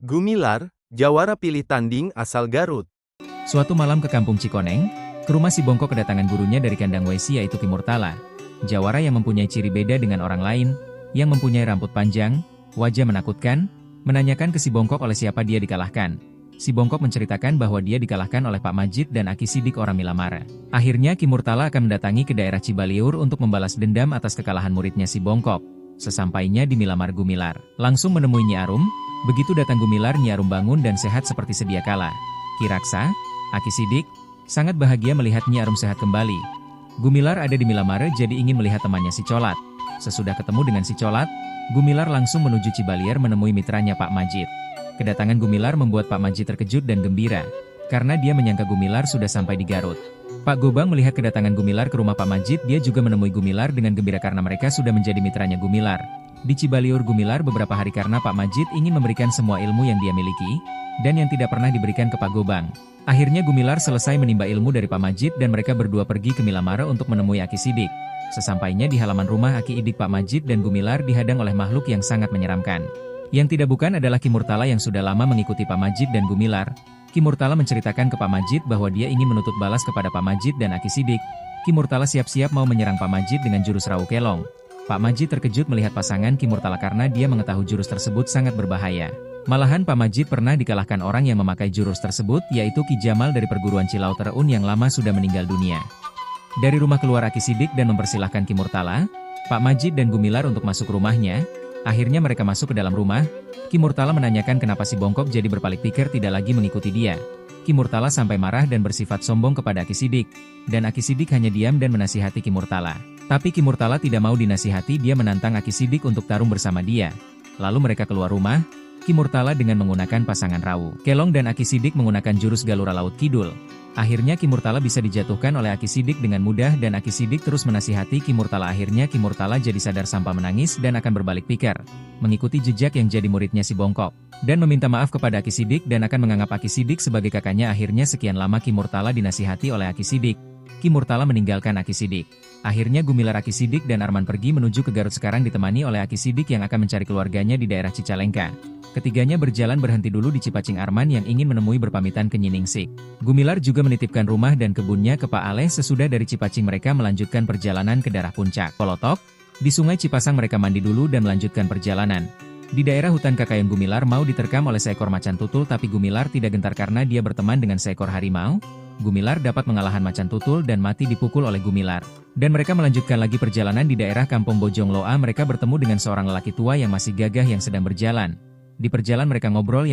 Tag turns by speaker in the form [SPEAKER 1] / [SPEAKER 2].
[SPEAKER 1] Gumilar, jawara pilih tanding asal Garut.
[SPEAKER 2] Suatu malam ke kampung Cikoneng, ke rumah si Bongkok kedatangan gurunya dari kandang Wesi yaitu Ki Murtala. Jawara yang mempunyai ciri beda dengan orang lain, yang mempunyai rambut panjang, wajah menakutkan, menanyakan ke si Bongkok oleh siapa dia dikalahkan. Si Bongkok menceritakan bahwa dia dikalahkan oleh Pak Majid dan Aki Sidik orang Milamara. Akhirnya Ki Murtala akan mendatangi ke daerah Cibaliur untuk membalas dendam atas kekalahan muridnya si Bongkok. Sesampainya di Milamar, Gumilar langsung menemui Nyi Arum. Begitu datang Gumilar, Nyi Arum bangun dan sehat seperti sedia kala. Ki Raksa, Aki Sidik, sangat bahagia melihat Nyi Arum sehat kembali. Gumilar ada di Milamare jadi ingin melihat temannya si Colat. Sesudah ketemu dengan si Colat, Gumilar langsung menuju Cibalier menemui mitranya Pak Majid. Kedatangan Gumilar membuat Pak Majid terkejut dan gembira, karena dia menyangka Gumilar sudah sampai di Garut. Pak Gobang melihat kedatangan Gumilar ke rumah Pak Majid, dia juga menemui Gumilar dengan gembira karena mereka sudah menjadi mitranya Gumilar. Di Cibaliur Gumilar beberapa hari karena Pak Majid ingin memberikan semua ilmu yang dia miliki, dan yang tidak pernah diberikan ke Pak Gobang. Akhirnya Gumilar selesai menimba ilmu dari Pak Majid dan mereka berdua pergi ke Milamare untuk menemui Aki Sidik. Sesampainya di halaman rumah Aki Idik, Pak Majid dan Gumilar dihadang oleh makhluk yang sangat menyeramkan. Yang tidak bukan adalah Ki Murtala yang sudah lama mengikuti Pak Majid dan Gumilar. Ki Murtala menceritakan ke Pak Majid bahwa dia ingin menuntut balas kepada Pak Majid dan Aki Sidik. Ki Murtala siap-siap mau menyerang Pak Majid dengan jurus Rawu Kelong. Pak Majid terkejut melihat pasangan Ki Murtala karena dia mengetahui jurus tersebut sangat berbahaya. Malahan Pak Majid pernah dikalahkan orang yang memakai jurus tersebut, yaitu Ki Jamal dari perguruan Cilau Tereun yang lama sudah meninggal dunia. Dari rumah keluar Aki Sidik dan mempersilahkan Ki Murtala, Pak Majid dan Gumilar untuk masuk rumahnya. Akhirnya mereka masuk ke dalam rumah. Ki Murtala menanyakan kenapa si Bongkok jadi berpaling pikir tidak lagi mengikuti dia. Ki Murtala sampai marah dan bersifat sombong kepada Aki Sidik. Dan Aki Sidik hanya diam dan menasihati Ki Murtala. Tapi Ki Murtala tidak mau dinasihati, dia menantang Aki Sidik untuk tarung bersama dia. Lalu mereka keluar rumah. Ki Murtala dengan menggunakan pasangan Rawu Kelong dan Aki Sidik menggunakan jurus Galura Laut Kidul. Akhirnya Ki Murtala bisa dijatuhkan oleh Aki Sidik dengan mudah dan Aki Sidik terus menasihati Ki Murtala. Akhirnya Ki Murtala jadi sadar sampai menangis dan akan berbalik pikir, mengikuti jejak yang jadi muridnya si Bongkok, dan meminta maaf kepada Aki Sidik dan akan menganggap Aki Sidik sebagai kakaknya. Akhirnya sekian lama Ki Murtala dinasihati oleh Aki Sidik, Ki Murtala meninggalkan Aki Sidik. Akhirnya Gumilar, Aki Sidik dan Arman pergi menuju ke Garut, sekarang ditemani oleh Aki Sidik yang akan mencari keluarganya di daerah Cicalengka. Ketiganya berjalan berhenti dulu di Cipacing. Arman yang ingin menemui berpamitan ke Nyi Ningsik. Gumilar juga menitipkan rumah dan kebunnya ke Pak Aleh. Sesudah dari Cipacing mereka melanjutkan perjalanan ke daerah Puncak Kolotok. Di Sungai Cipasang mereka mandi dulu dan melanjutkan perjalanan. Di daerah hutan Kakayan Gumilar mau diterkam oleh seekor macan tutul, tapi Gumilar tidak gentar karena dia berteman dengan seekor harimau. Gumilar dapat mengalahkan macan tutul dan mati dipukul oleh Gumilar. Dan mereka melanjutkan lagi perjalanan di daerah Kampung Bojong Loa. Mereka bertemu dengan seorang lelaki tua yang masih gagah yang sedang berjalan. Di perjalanan mereka ngobrol